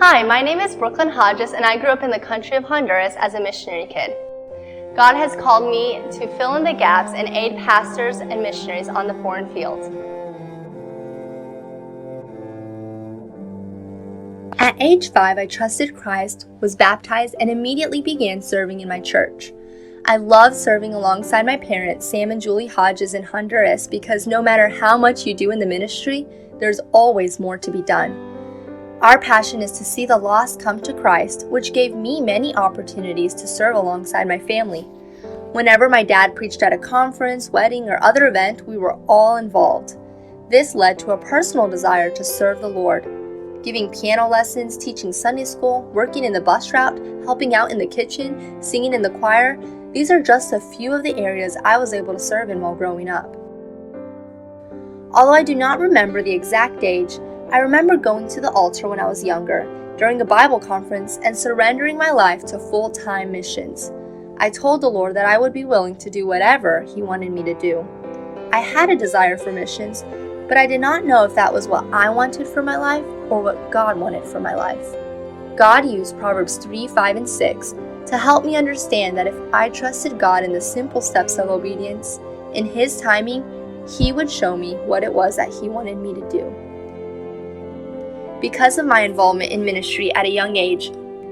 Hi, my name is Brooklyn Hodges, and I grew up in the country of Honduras as a missionary kid. God has called me to fill in the gaps and aid pastors and missionaries on the foreign field. At age 5, I trusted Christ, was baptized, and immediately began serving in my church. I love serving alongside my parents, Sam and Julie Hodges, in Honduras because no matter how much you do in the ministry, there's always more to be done. Our passion is to see the lost come to Christ, which gave me many opportunities to serve alongside my family. Whenever my dad preached at a conference, wedding, or other event, we were all involved. This led to a personal desire to serve the Lord. Giving piano lessons, teaching Sunday school, working in the bus route, helping out in the kitchen, singing in the choir, these are just a few of the areas I was able to serve in while growing up. Although I do not remember the exact age, I remember going to the altar when I was younger, during a Bible conference, and surrendering my life to full-time missions. I told the Lord that I would be willing to do whatever He wanted me to do. I had a desire for missions, but I did not know if that was what I wanted for my life or what God wanted for my life. God used Proverbs 3, 5, and 6 to help me understand that if I trusted God in the simple steps of obedience, in His timing, He would show me what it was that He wanted me to do. Because of my involvement in ministry at a young age,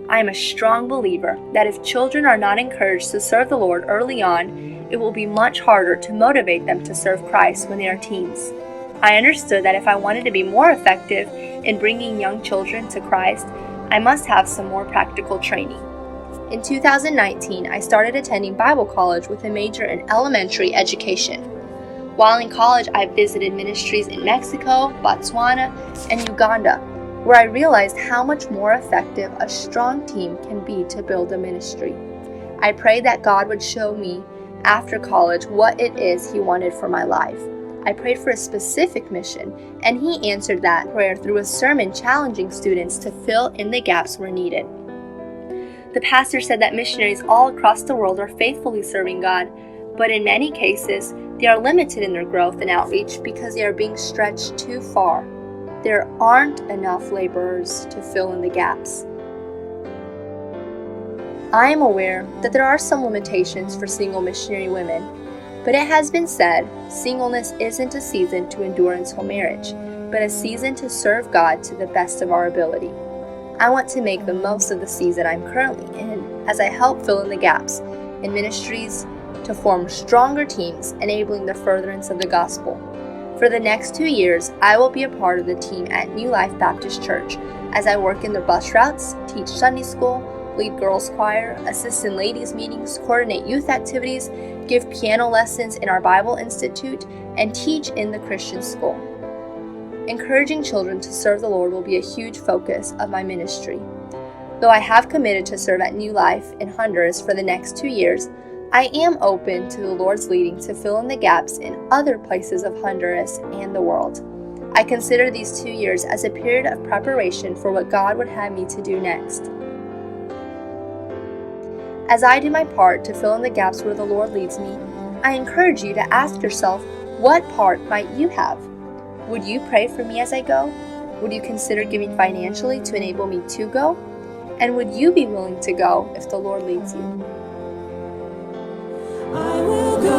I am a strong believer that if children are not encouraged to serve the Lord early on, it will be much harder to motivate them to serve Christ when they are teens. I understood that if I wanted to be more effective in bringing young children to Christ, I must have some more practical training. In 2019, I started attending Bible college with a major in elementary education. While in college, I visited ministries in Mexico, Botswana, and Uganda, where I realized how much more effective a strong team can be to build a ministry. I prayed that God would show me after college what it is He wanted for my life. I prayed for a specific mission, and He answered that prayer through a sermon challenging students to fill in the gaps where needed. The pastor said that missionaries all across the world are faithfully serving God, but in many cases, they are limited in their growth and outreach because they are being stretched too far. There aren't enough laborers to fill in the gaps. I am aware that there are some limitations for single missionary women, but it has been said, singleness isn't a season to endure until marriage, but a season to serve God to the best of our ability. I want to make the most of the season I'm currently in as I help fill in the gaps in ministries to form stronger teams, enabling the furtherance of the gospel. For the next 2 years, I will be a part of the team at New Life Baptist Church as I work in the bus routes, teach Sunday school, lead girls choir, assist in ladies meetings, coordinate youth activities, give piano lessons in our Bible Institute, and teach in the Christian school. Encouraging children to serve the Lord will be a huge focus of my ministry. Though I have committed to serve at New Life in Honduras for the next 2 years, I am open to the Lord's leading to fill in the gaps in other places of Honduras and the world. I consider these 2 years as a period of preparation for what God would have me to do next. As I do my part to fill in the gaps where the Lord leads me, I encourage you to ask yourself, what part might you have? Would you pray for me as I go? Would you consider giving financially to enable me to go? And would you be willing to go if the Lord leads you? I will go.